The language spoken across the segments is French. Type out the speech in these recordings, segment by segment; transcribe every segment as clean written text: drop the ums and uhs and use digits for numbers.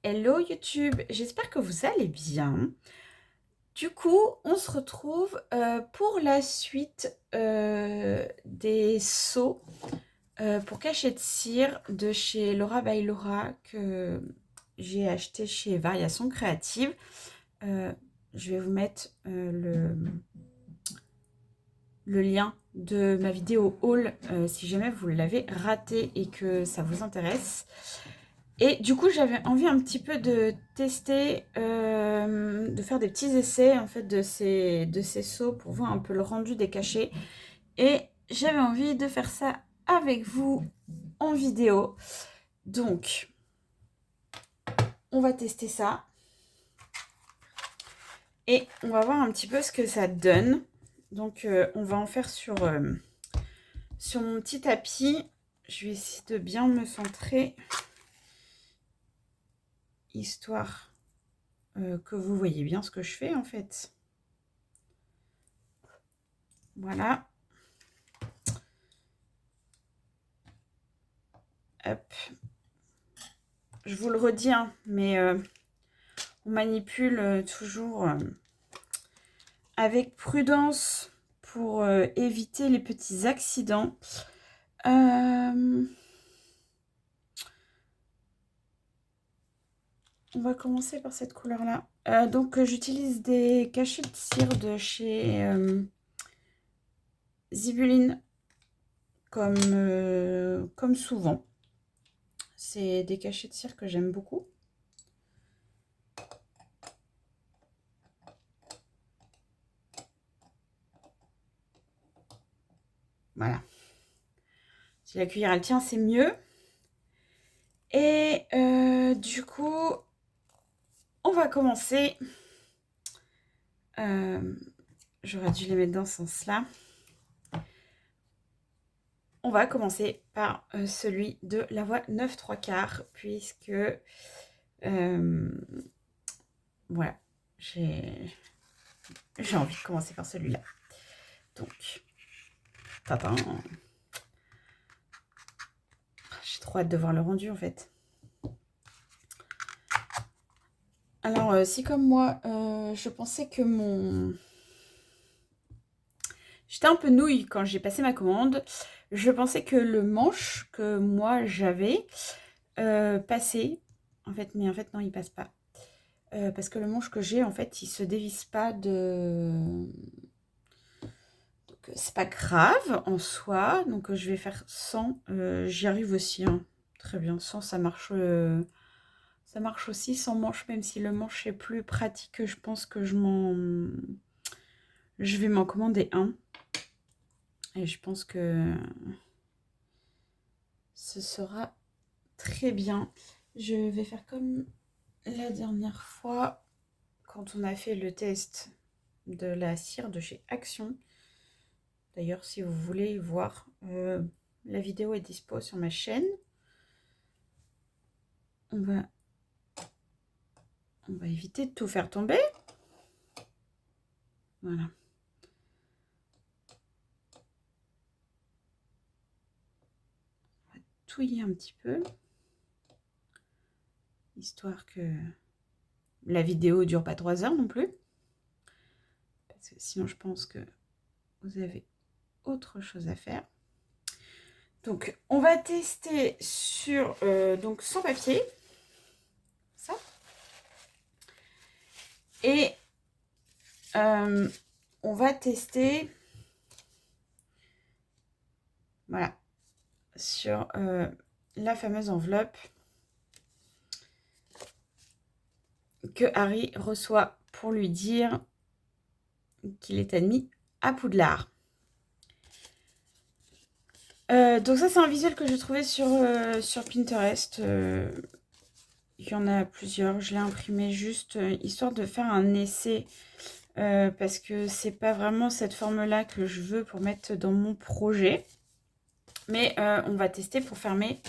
Hello YouTube, j'espère que vous allez bien. Du coup, on se retrouve pour la suite des seaux pour cachette cire de chez Laura by Laura que j'ai acheté chez Variations Créatives. Je vais vous mettre le lien de ma vidéo haul si jamais vous l'avez raté et que ça vous intéresse. Et du coup, j'avais envie un petit peu de tester, de faire des petits essais en fait de ces seaux pour voir un peu le rendu des cachets. Et j'avais envie de faire ça avec vous en vidéo. Donc, on va tester ça. Et on va voir un petit peu ce que ça donne. Donc, on va en faire sur mon petit tapis. Je vais essayer de bien me centrer, histoire que vous voyez bien ce que je fais en fait. Voilà. Hop. Je vous le redis, hein, mais on manipule toujours avec prudence pour éviter les petits accidents. On va commencer par cette couleur-là. Donc, j'utilise des cachets de cire de chez Zibuline, comme souvent. C'est des cachets de cire que j'aime beaucoup. Voilà. Si la cuillère, elle tient, c'est mieux. Et du coup, on va commencer. J'aurais dû les mettre dans ce sens-là. On va commencer par celui de la voie 9 3/4, puisque voilà, j'ai envie de commencer par celui-là. Donc, tata. J'ai trop hâte de voir le rendu en fait. Alors, si comme moi, je pensais que j'étais un peu nouille quand j'ai passé ma commande. Je pensais que le manche que moi j'avais passait. En fait, mais en fait, non, il passe pas. Parce que le manche que j'ai, en fait, il se dévisse pas de... Donc, c'est pas grave en soi. Donc, je vais faire 100. J'y arrive aussi, hein. Très bien. 100, ça marche aussi sans manche, même si le manche est plus pratique. Je pense que je vais m'en commander un. Et je pense que ce sera très bien. Je vais faire comme la dernière fois quand on a fait le test de la cire de chez Action. D'ailleurs, si vous voulez voir, la vidéo est dispo sur ma chaîne. On va éviter de tout faire tomber. Voilà. On va touiller un petit peu, histoire que la vidéo dure pas 3 heures non plus. Parce que sinon, je pense que vous avez autre chose à faire. Donc, on va tester sur donc sans papier. Ça. Et on va tester, voilà, sur la fameuse enveloppe que Harry reçoit pour lui dire qu'il est admis à Poudlard. Donc ça, c'est un visuel que j'ai trouvé sur Pinterest. Il y en a plusieurs. Je l'ai imprimé juste histoire de faire un essai. Parce que c'est pas vraiment cette forme-là que je veux pour mettre dans mon projet. Mais on va tester pour fermer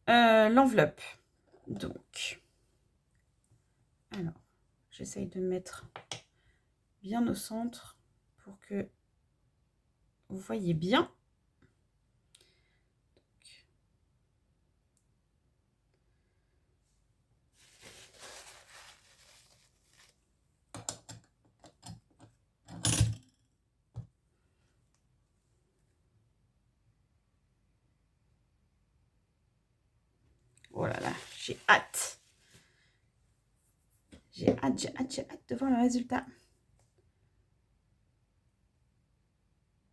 l'enveloppe. Donc, alors, j'essaye de mettre bien au centre pour que vous voyez bien. J'ai hâte. J'ai hâte de voir le résultat.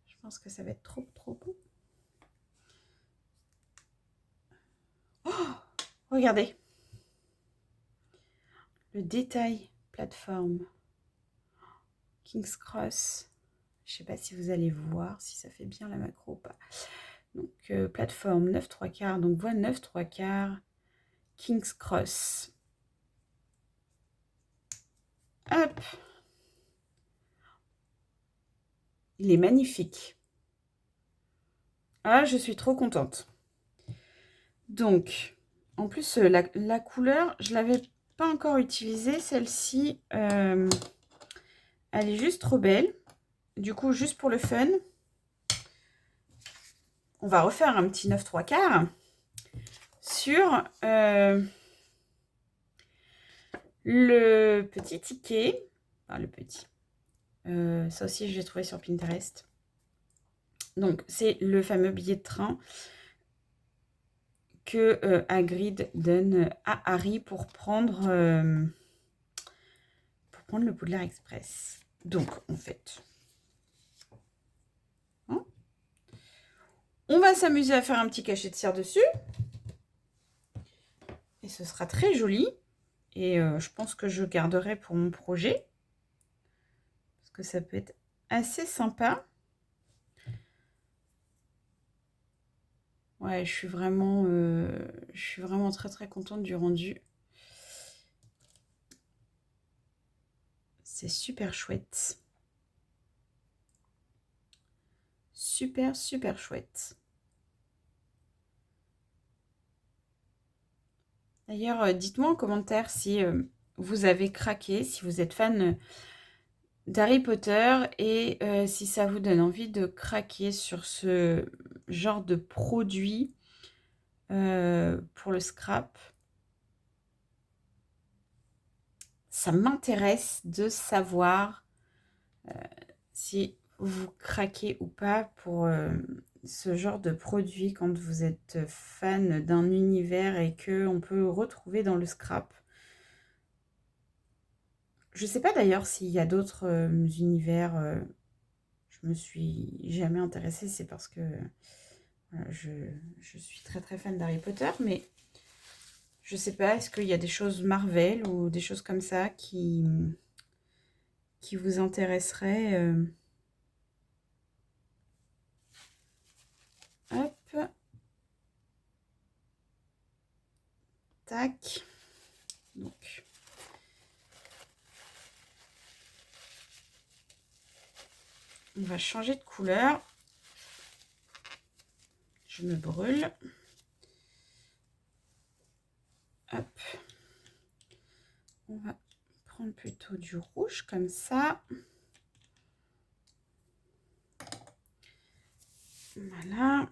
Je pense que ça va être trop beau. Oh, regardez. Le détail plateforme. King's Cross. Je ne sais pas si vous allez voir, si ça fait bien la macro ou pas. Donc, plateforme 9 3/4. Donc, voie 9 3/4. King's Cross. Hop. Il est magnifique. Ah, je suis trop contente. Donc, en plus, la couleur, je ne l'avais pas encore utilisée. Celle-ci, elle est juste trop belle. Du coup, juste pour le fun, on va refaire un petit 9 3/4 sur le petit ticket. Enfin, le petit. Ça aussi, je l'ai trouvé sur Pinterest. Donc, c'est le fameux billet de train que Hagrid donne à Harry pour prendre le Poudlard Express. Donc, en fait, hein, on va s'amuser à faire un petit cachet de cire dessus. Et ce sera très joli. Et je pense que je garderai pour mon projet. Parce que ça peut être assez sympa. Ouais, je suis vraiment très contente du rendu. C'est super chouette. Super chouette. D'ailleurs, dites-moi en commentaire si vous avez craqué, si vous êtes fan d'Harry Potter et si ça vous donne envie de craquer sur ce genre de produit pour le scrap. Ça m'intéresse de savoir si vous craquez ou pas pour ce genre de produit quand vous êtes fan d'un univers et qu'on peut retrouver dans le scrap. Je ne sais pas d'ailleurs s'il y a d'autres univers. Je me suis jamais intéressée, c'est parce que je suis très fan d'Harry Potter, mais je ne sais pas, est-ce qu'il y a des choses Marvel ou des choses comme ça qui vous intéresseraient Hop. Tac. Donc. On va changer de couleur. Je me brûle. Hop. On va prendre plutôt du rouge comme ça. Voilà.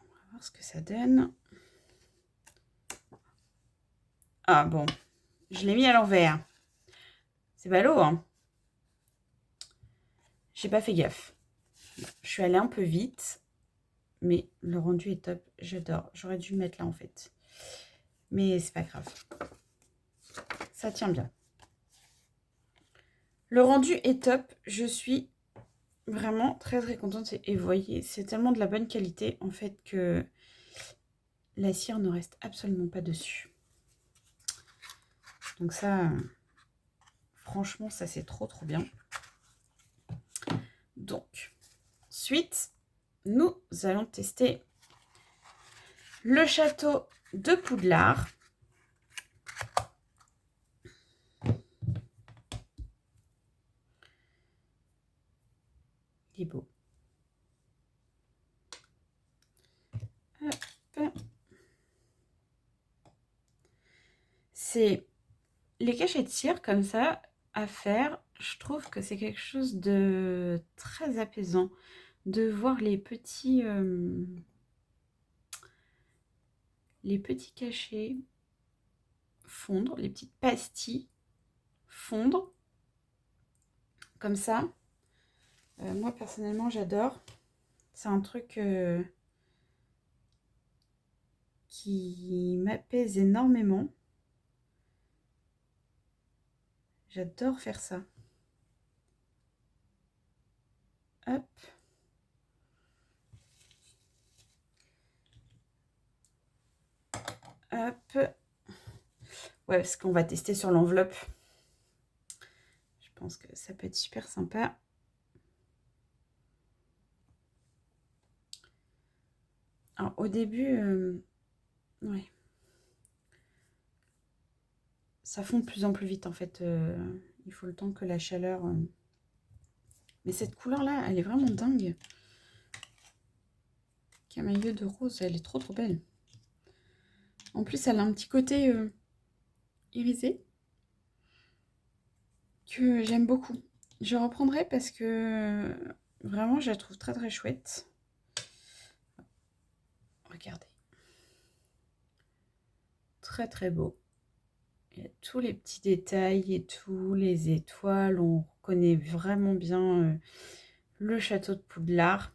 On va voir ce que ça donne. Ah bon, je l'ai mis à l'envers. C'est ballot, hein. J'ai pas fait gaffe. Je suis allée un peu vite, mais le rendu est top. J'adore. J'aurais dû le mettre là en fait. Mais c'est pas grave. Ça tient bien. Le rendu est top. Je suis vraiment très contente. Et vous voyez, c'est tellement de la bonne qualité en fait que la cire ne reste absolument pas dessus. Donc ça, franchement, ça c'est trop bien. Donc, ensuite, nous allons tester le château de Poudlard. Il est beau. Hop. C'est les cachets de cire comme ça à faire. Je trouve que c'est quelque chose de très apaisant de voir les petits cachets fondre, les petites pastilles fondre comme ça. Moi personnellement j'adore. C'est un truc qui m'apaise énormément. J'adore faire ça. Hop. Hop. Ouais, parce qu'on va tester sur l'enveloppe. Je pense que ça peut être super sympa. Alors, au début, ouais. Ça fond de plus en plus vite, en fait. Il faut le temps que la chaleur... Mais cette couleur-là, elle est vraiment dingue. Camailleux de rose, elle est trop trop belle. En plus, elle a un petit côté irisé que j'aime beaucoup. Je reprendrai parce que vraiment, je la trouve très très chouette. Regardez. Très très beau. Il y a tous les petits détails et tous les étoiles. On reconnaît vraiment bien le château de Poudlard.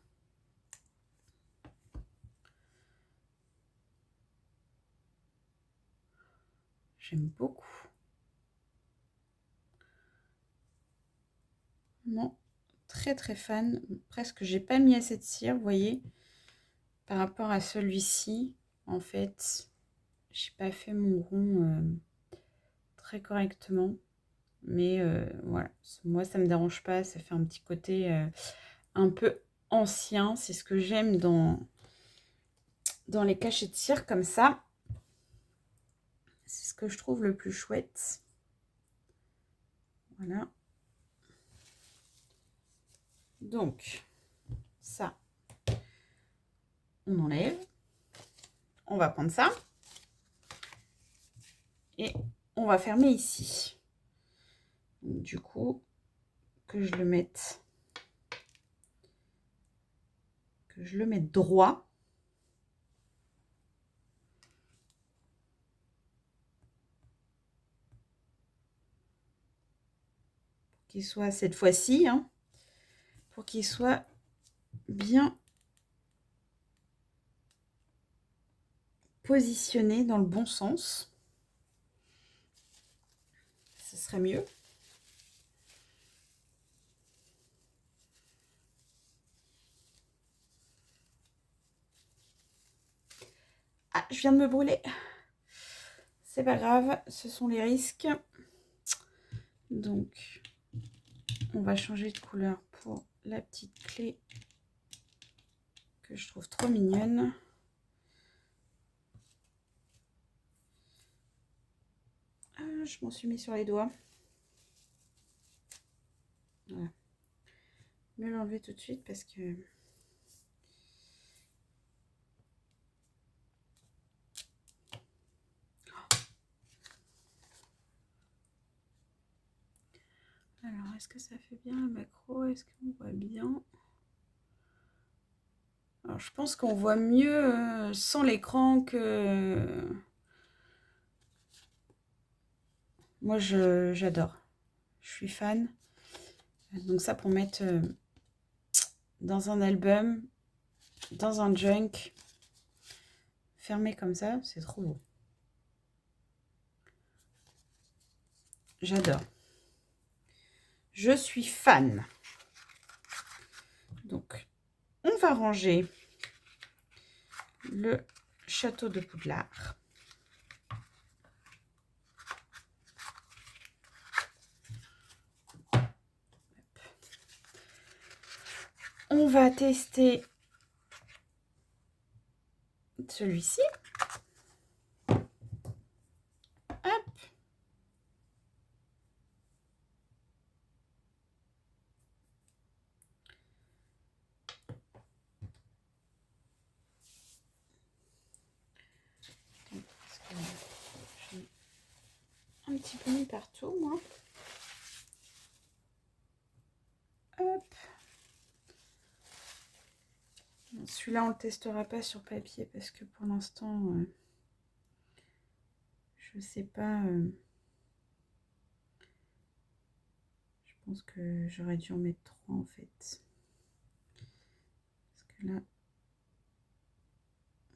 J'aime beaucoup. Vraiment très très fan. Presque, j'ai pas mis assez de cire, vous voyez. Par rapport à celui-ci, en fait, j'ai pas fait mon rond très correctement. Mais voilà, moi ça me dérange pas. Ça fait un petit côté un peu ancien. C'est ce que j'aime dans les cachets de cire comme ça. C'est ce que je trouve le plus chouette. Voilà. Donc, ça, on enlève. On va prendre ça. Et on va fermer ici. Donc, du coup, que je le mette droit. Qu'il soit cette fois-ci, hein, pour qu'il soit bien positionné dans le bon sens. Ce serait mieux. Ah, je viens de me brûler. C'est pas grave, ce sont les risques. Donc, on va changer de couleur pour la petite clé que je trouve trop mignonne. Ah, je m'en suis mis sur les doigts. Voilà. Mieux l'enlever tout de suite parce que... Alors, est-ce que ça fait bien la macro? Est-ce qu'on voit bien? Alors, je pense qu'on voit mieux sans l'écran que... Moi, j'adore. Je suis fan. Donc ça, pour mettre dans un album, dans un junk, fermé comme ça, c'est trop beau. J'adore. Je suis fan. Donc, on va ranger le château de Poudlard. On va tester celui-ci. Hop. Parce que j'ai un petit peu mis partout, moi. Hop. Celui-là, on le testera pas sur papier parce que pour l'instant, je sais pas. Je pense que j'aurais dû en mettre 3 en fait. Parce que là,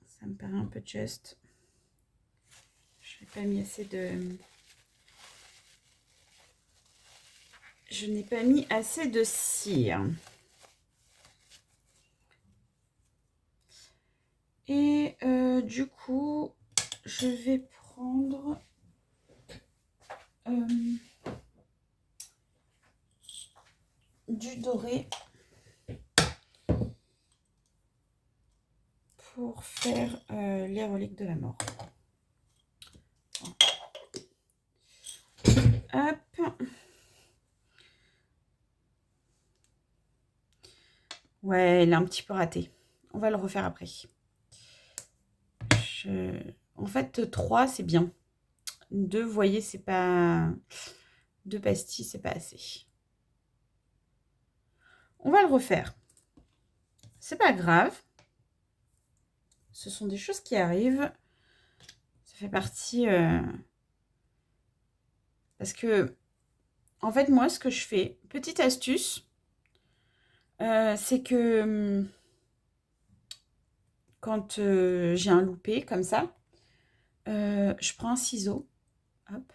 ça me paraît un peu juste. Je n'ai pas mis assez de... Je n'ai pas mis assez de cire. Et du coup, je vais prendre du doré pour faire les reliques de la mort. Hop. Ouais, il est un petit peu raté. On va le refaire après. En fait, 3, c'est bien. 2, vous voyez, c'est pas... 2 pastilles, c'est pas assez. On va le refaire. C'est pas grave. Ce sont des choses qui arrivent. Ça fait partie... Parce que, en fait, moi, ce que je fais, petite astuce, c'est que quand j'ai un loupé comme ça, je prends un ciseau, hop,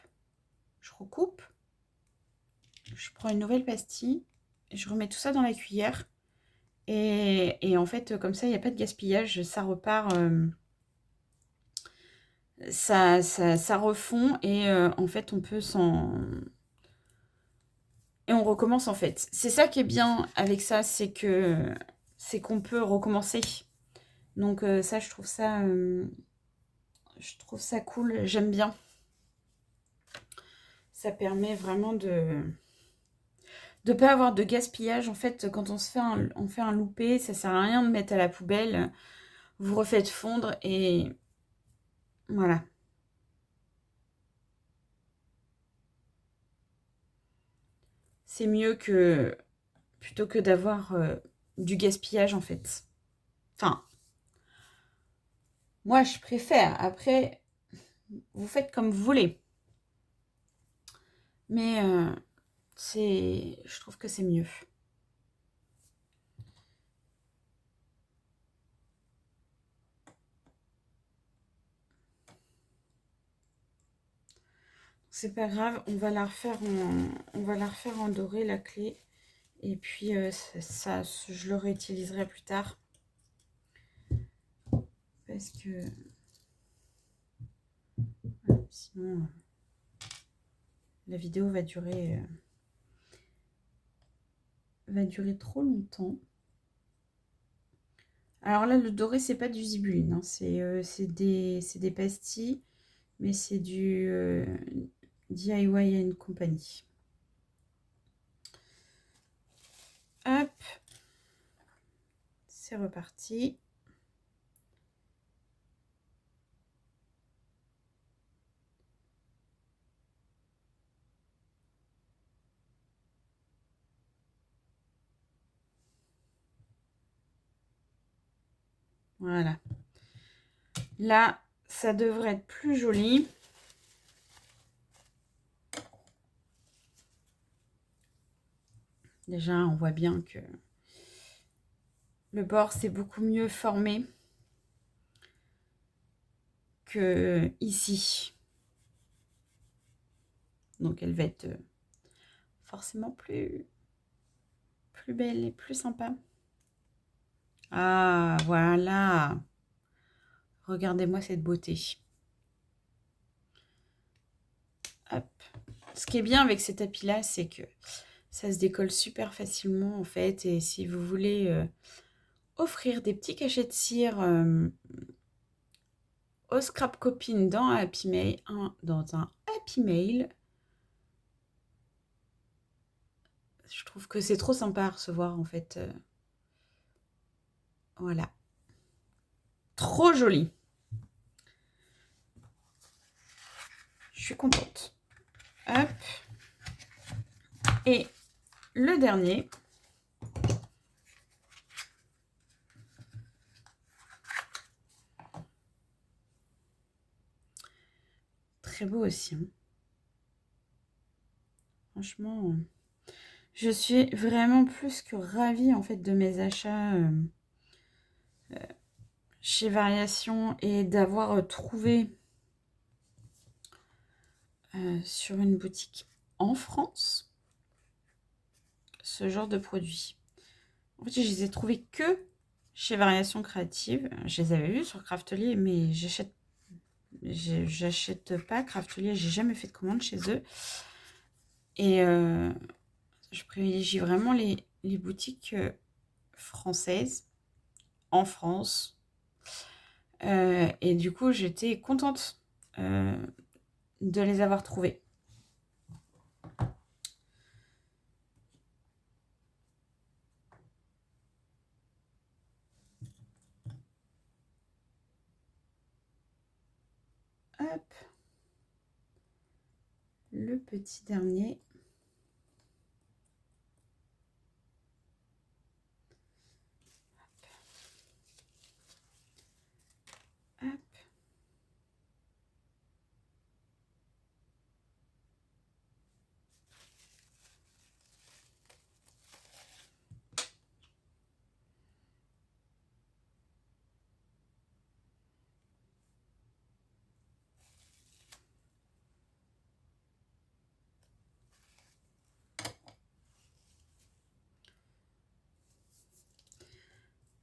je recoupe, je prends une nouvelle pastille, et je remets tout ça dans la cuillère. Et en fait, comme ça, il n'y a pas de gaspillage, ça repart, ça refond, et en fait, on peut s'en... Et on recommence en fait. C'est ça qui est bien avec ça, c'est qu'on peut recommencer. Donc ça, je trouve ça cool, j'aime bien. Ça permet vraiment de ne pas avoir de gaspillage. En fait, quand on fait un loupé, ça sert à rien de mettre à la poubelle. Vous refaites fondre et voilà. C'est mieux que plutôt que d'avoir du gaspillage en fait. Enfin, moi je préfère. Après, vous faites comme vous voulez. Mais je trouve que c'est mieux. C'est pas grave, on va la refaire en doré la clé. Et puis ça, je le réutiliserai plus tard. Parce que sinon la vidéo va durer trop longtemps. Alors là, le doré, c'est pas du zibuline, hein. C'est des pastilles, mais c'est du DIY Company. Hop, c'est reparti. Voilà. Là, ça devrait être plus joli. Déjà, on voit bien que le bord s'est beaucoup mieux formé que ici. Donc, elle va être forcément plus belle et plus sympa. Ah, voilà. Regardez-moi cette beauté. Hop. Ce qui est bien avec ces tapis-là, c'est que ça se décolle super facilement, en fait. Et si vous voulez offrir des petits cachets de cire aux scrap copines dans un Happy Mail, je trouve que c'est trop sympa à recevoir, en fait. Voilà. Trop joli. Je suis contente. Hop. Et le dernier. Très beau aussi. Hein. Franchement, je suis vraiment plus que ravie en fait de mes achats chez Variation et d'avoir trouvé sur une boutique en France, ce genre de produits. En fait, je les ai trouvés que chez Variations Créatives. Je les avais vus sur Craftelier, mais j'achète pas Craftelier. J'ai jamais fait de commande chez eux. Et je privilégie vraiment les boutiques françaises en France. Et du coup, j'étais contente de les avoir trouvés. Hop. Le petit dernier. Hop.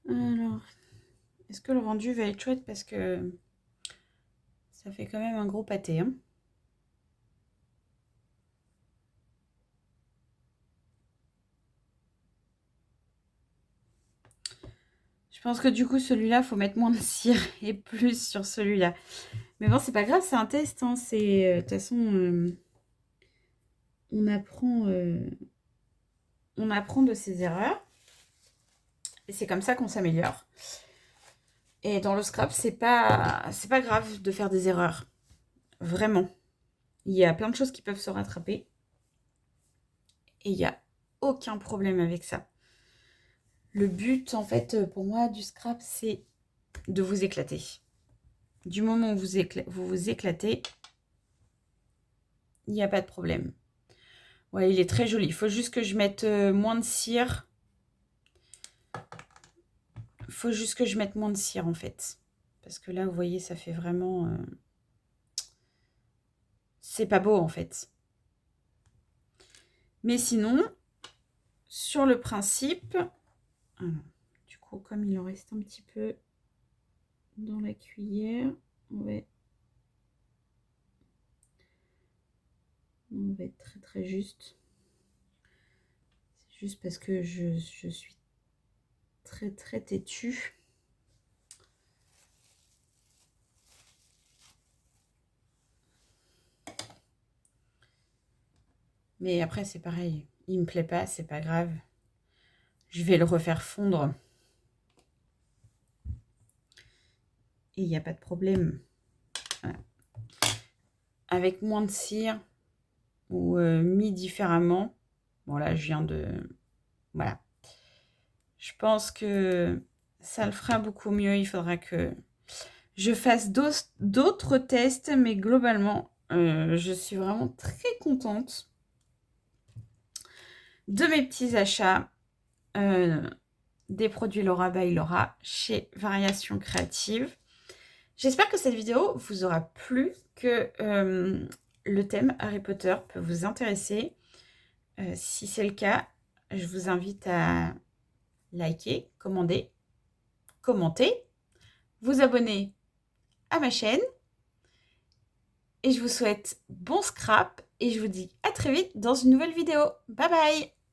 Alors, est-ce que le rendu va être chouette parce que ça fait quand même un gros pâté, hein. Je pense que du coup, celui-là, faut mettre moins de cire et plus sur celui-là. Mais bon, c'est pas grave, c'est un test, hein. De toute façon, on apprend de ses erreurs. Et c'est comme ça qu'on s'améliore. Et dans le scrap, c'est pas grave de faire des erreurs. Vraiment. Il y a plein de choses qui peuvent se rattraper. Et il n'y a aucun problème avec ça. Le but, en fait, pour moi, du scrap, c'est de vous éclater. Du moment où vous vous éclatez, il n'y a pas de problème. Ouais, il est très joli. Il faut juste que je mette moins de cire. Il faut juste que je mette moins de cire, en fait. Parce que là, vous voyez, ça fait vraiment... C'est pas beau, en fait. Mais sinon, sur le principe... Alors, du coup, comme il en reste un petit peu dans la cuillère, on va être très très juste. C'est juste parce que je suis très très têtue. Mais après, c'est pareil. Il me plaît pas, c'est pas grave. Je vais le refaire fondre. Et il n'y a pas de problème. Voilà. Avec moins de cire ou mis différemment. Bon, là, je viens de... Voilà. Je pense que ça le fera beaucoup mieux. Il faudra que je fasse d'autres tests. Mais globalement, je suis vraiment très contente de mes petits achats des produits Laura by Laura chez Variations Créatives. J'espère que cette vidéo vous aura plu, que le thème Harry Potter peut vous intéresser. Si c'est le cas, je vous invite à liker, commenter, vous abonner à ma chaîne. Et je vous souhaite bon scrap et je vous dis à très vite dans une nouvelle vidéo. Bye bye!